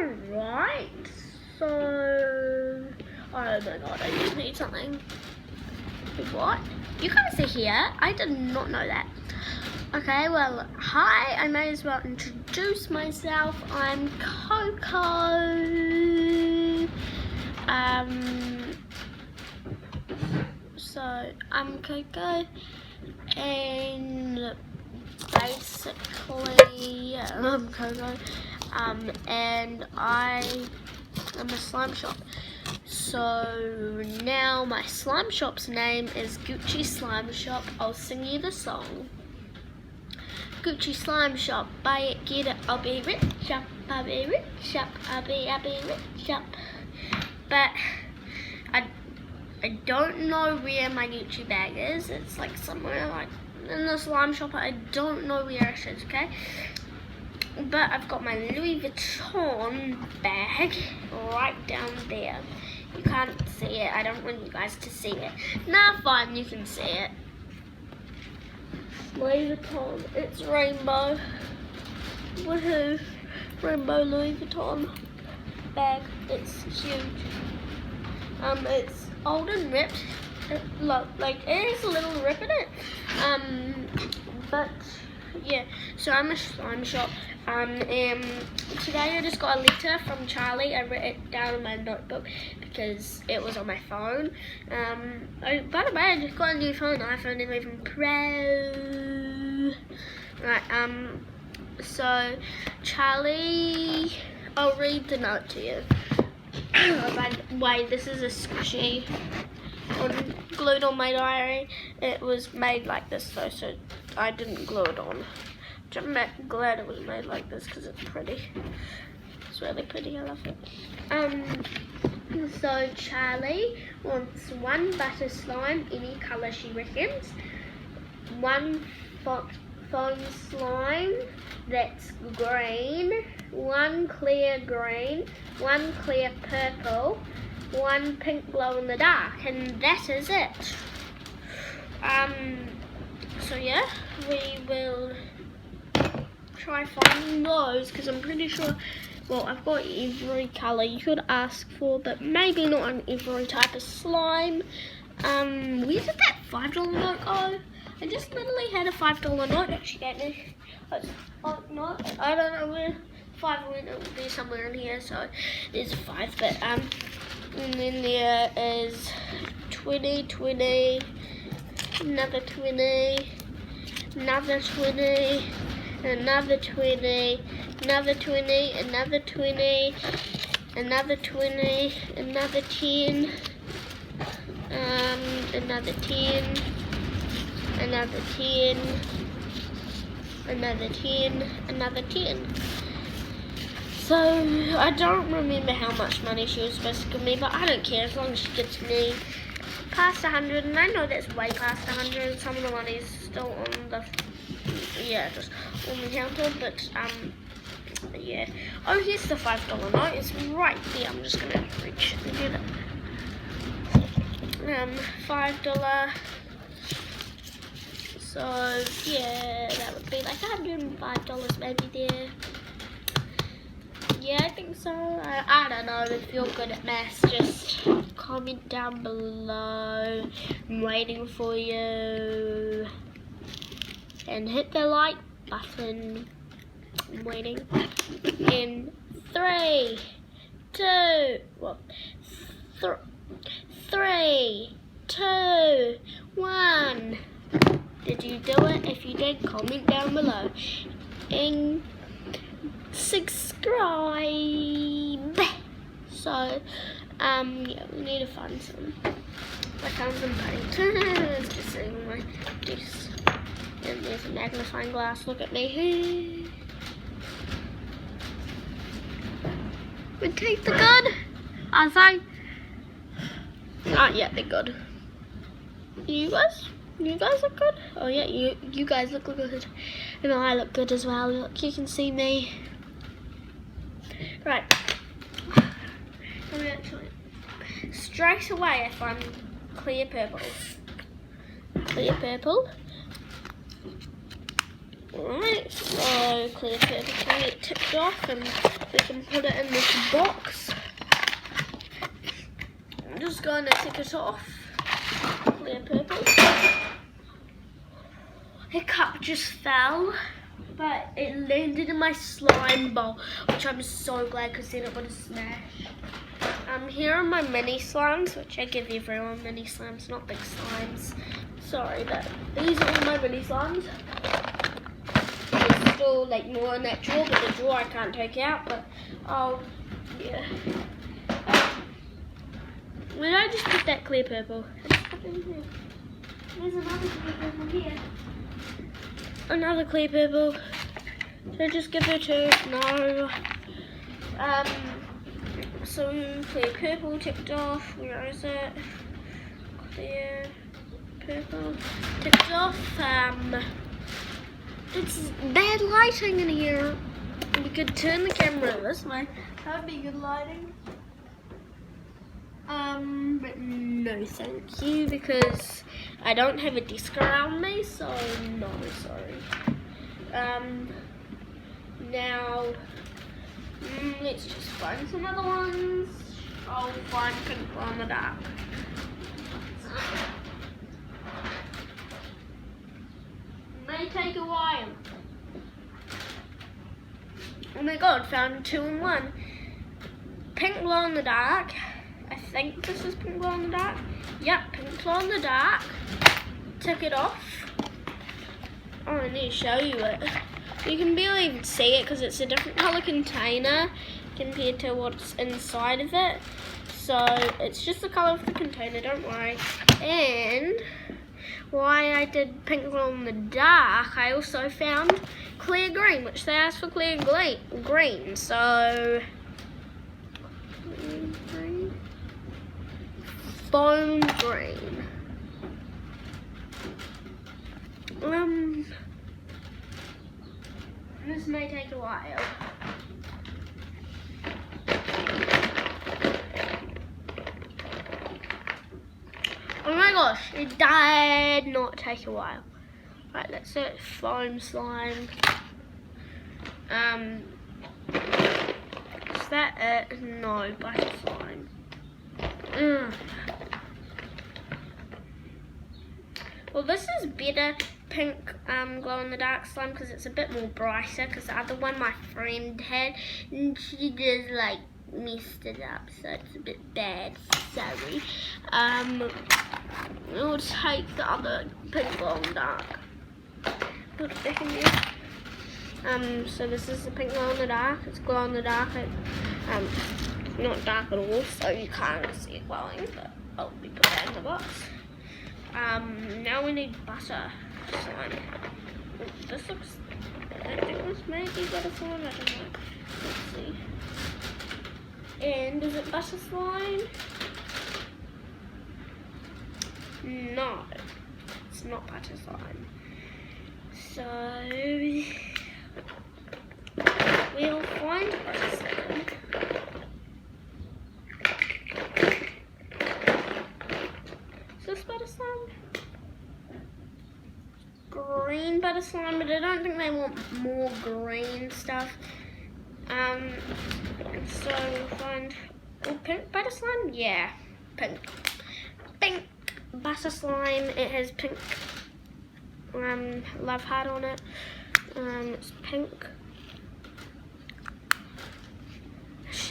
Alright, so... Oh my god, I just need something. What? You guys are here? I did not know that. Okay, well, hi, I may as well introduce myself. I'm Coco. So, I'm Coco, and basically, I'm Coco, and I am a slime shop. So now my slime shop's name is Gucci Slime Shop. I'll sing you the song. Gucci Slime Shop, buy it, get it, I'll be rich up, I'll be rich up, I'll be rich up. But I don't know where my Gucci bag is. It's like somewhere like in the slime shop. I don't know where it is, okay? But I've got my Louis Vuitton bag right down there. You can't see it. I don't want you guys to see it. Nah, fine, you can see it. Louis Vuitton. It's rainbow. Woohoo! Rainbow Louis Vuitton bag. It's huge. It's old and ripped. It is a little rip in it. But yeah. So I'm a slime shop. Today I just got a letter from Charlie. I wrote it down in my notebook because it was on my phone. By the way, I just got a new phone, iPhone 11 Pro. Right, so Charlie, I'll read the note to you. By the way, this is a squishy glued on my diary. It was made like this though, so I didn't glue it on. I'm glad it was made like this because it's pretty. It's really pretty, I love it. So Charlie wants one butter slime, any colour she reckons. One foam slime that's green. One clear green. One clear purple. One pink glow in the dark. And that is it. So yeah, we will try finding those because I'm pretty sure, well, I've got every colour you could ask for, but maybe not on every type of slime. Where did that $5 note go? I just literally had a $5 note that she gave me. Oh no, I don't know where 5 went. It will be somewhere in here, so there's 5, but and then there is 20, 20, another 20, another 20, another 20, another 20, another 20, another 20, another 10, another 10, another 10, another 10, another 10. So I don't remember how much money she was supposed to give me, but I don't care as long as she gets me past 100, and I know that's way past 100. Some of the money's still on the just on the counter, but yeah. Oh, here's the $5 note. It's right there. I'm just gonna reach and get it. $5. So yeah, that would be like $105 maybe there. Yeah, I think so. I don't know if you're good at maths. Just comment down below. I'm waiting for you. And hit the like button. I'm waiting. In 3, 2, 1. Did you do it? If you did, comment down below. And subscribe. So, yeah, we need to find some. I found some paint. It's just sitting on my desk. And there's a magnifying glass. Look at me. My teeth are good. Are they? Yeah, they're good. You guys? You guys look good? Oh yeah, you guys look good. And I look good as well. Look, you can see me. Right. Straight away I find clear purple. Clear purple. Alright, so clear purple can get tipped off and we can put it in this box. I'm just going to tick it off. Clear purple. The cup just fell, but it landed in my slime bowl, which I'm so glad because then it would have smashed. Here are my mini slimes, which I give everyone mini slimes, not big slimes. Sorry, but these are all my mini slimes. It's still like more in that drawer, but the drawer I can't take out. But yeah. Where did I just put that clear purple? I just put it in here. There's another clear purple here. Another clear purple. So just give her two. No. So clear purple ticked off. Where is it? Clear purple ticked off. It's bad lighting in here. You could turn the camera this way. That would be good lighting. But no thank you, because I don't have a desk around me, so no, sorry. Now, let's just find some other ones. I'll find Pink Glow in the Dark. May take a while. Oh my god, found 2 in 1. Pink Glow in the Dark. I think this is Pink Glow in the Dark. Yep, Pink Glow in the Dark. Took it off. Oh, I need to show you it. You can barely even see it because it's a different colour container compared to what's inside of it. So it's just the colour of the container, don't worry. And why I did Pink Glow in the Dark, I also found clear green, which they asked for clear green. So foam green. This may take a while. Oh my gosh, it did not take a while. Right, let's do foam slime. Is that it? No, butter slime. Well, this is better, Pink Glow in the Dark slime, because it's a bit more brighter, because the other one my friend had, and she just like messed it up, so it's a bit bad, sorry. We'll take the other Pink Glow in the Dark. Put it back in there. So this is the Pink Glow in the Dark. It's glow in the dark. It's not dark at all, so you can't see it glowing, but I'll be put that in the box. Now we need butter slime. This looks, I think this may be butter slime, I don't know. Let's see. And is it butter slime? No, it's not butter slime. So we'll find butter slime. Is this butter slime? Green butter slime, but I don't think they want more green stuff. So we'll find pink butter slime. Yeah, pink butter slime. It has pink love heart on it. It's pink.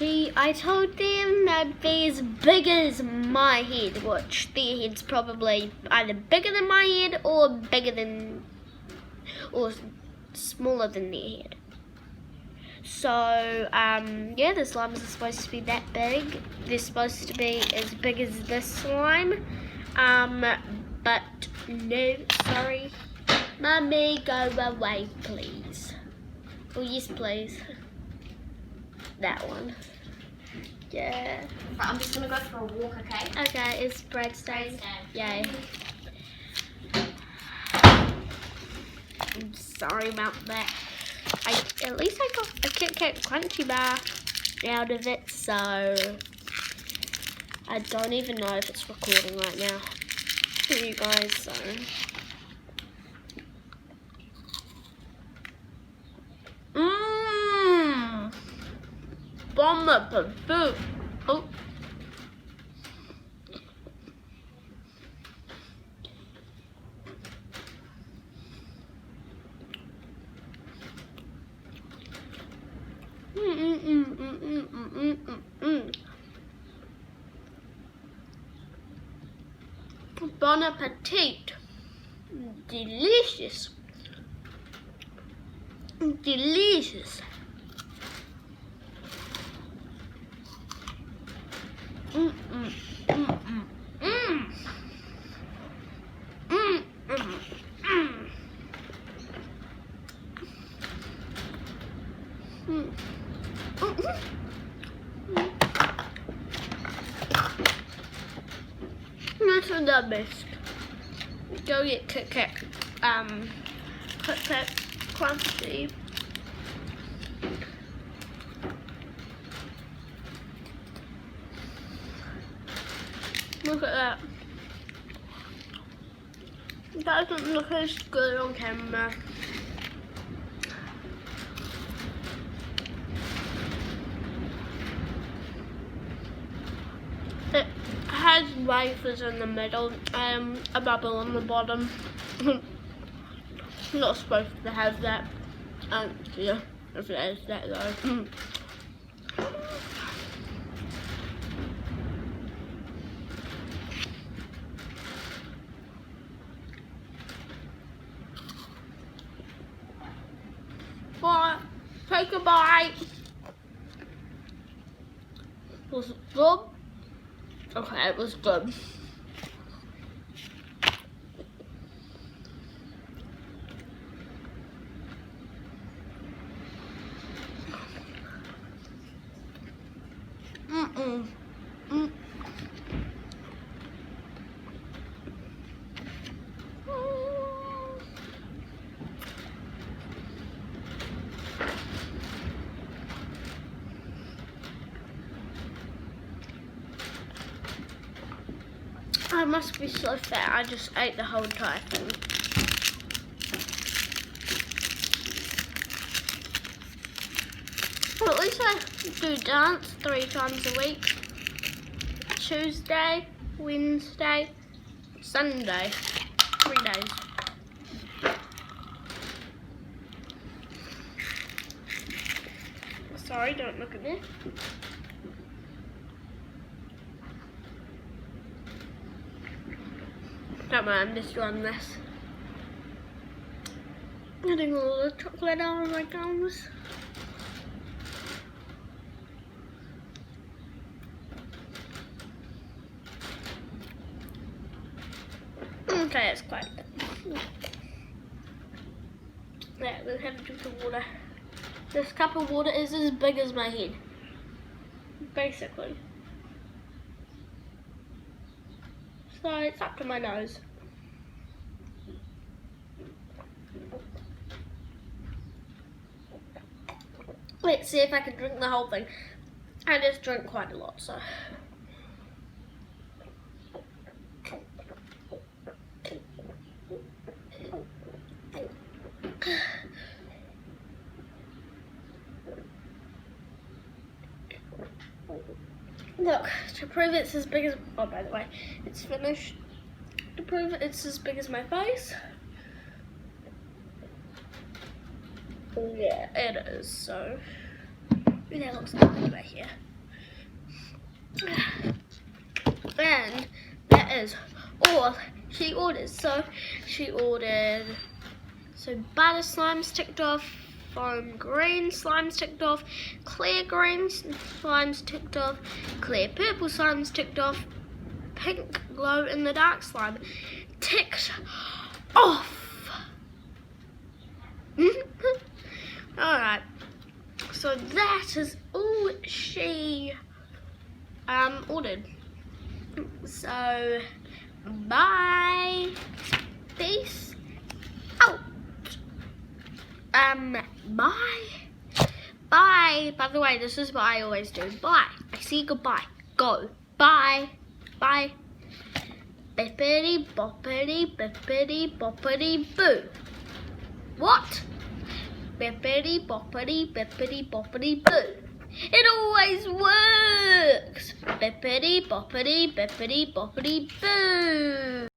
I told them they'd be as big as my head, which their head's probably either bigger than my head or smaller than their head. So, yeah, the slimes are supposed to be that big. They're supposed to be as big as this slime. But no, sorry. Mummy, go away, please. Oh, yes, please. That one. Yeah. Right, I'm just gonna go for a walk, okay? Okay, it's bread stain. Yay. I'm sorry about that. At least I got a Kit Kat Crunchy bar out of it, so I don't even know if it's recording right now for you guys, so Bon appetit. Oh. Bon appetit. Delicious. Delicious. That's the best. Go get Kit Kat, Kit Kat Crunchy. Look at that. That doesn't look as good on camera. It has wafers in the middle, a bubble on the bottom. Not supposed to have that. Yeah, if it is that though. Bye. Take a bite. Was it good? Okay, it was good. I must be so fat, I just ate the whole entire thing. Well, at least I do dance 3 times a week. Tuesday, Wednesday, Sunday. 3 days. Sorry, don't look at me. Don't mind, I'm just doing this. Getting all the chocolate out of my gums. Okay, it's quite good. Yeah, we'll have a drink of water. This cup of water is as big as my head. Basically. So it's up to my nose. Let's see if I can drink the whole thing. I just drink quite a lot, so. Look, to prove it's as big as, oh by the way, it's finished. To prove it's as big as my face. Yeah, it is, so. That looks like right here. And that is all she orders. So she ordered, butter slimes ticked off, foam green slimes ticked off, clear green slimes ticked off, clear purple slimes ticked off, pink glow in the dark slime ticked off. Alright, so that is all she ordered. So bye, peace out. Bye. Bye. By the way, this is what I always do. Bye. I say goodbye. Go. Bye. Bye. Bippity boppity bippity boppity boo. What? Bippity boppity bippity boppity boo. It always bippity boppity bippity boppity boo.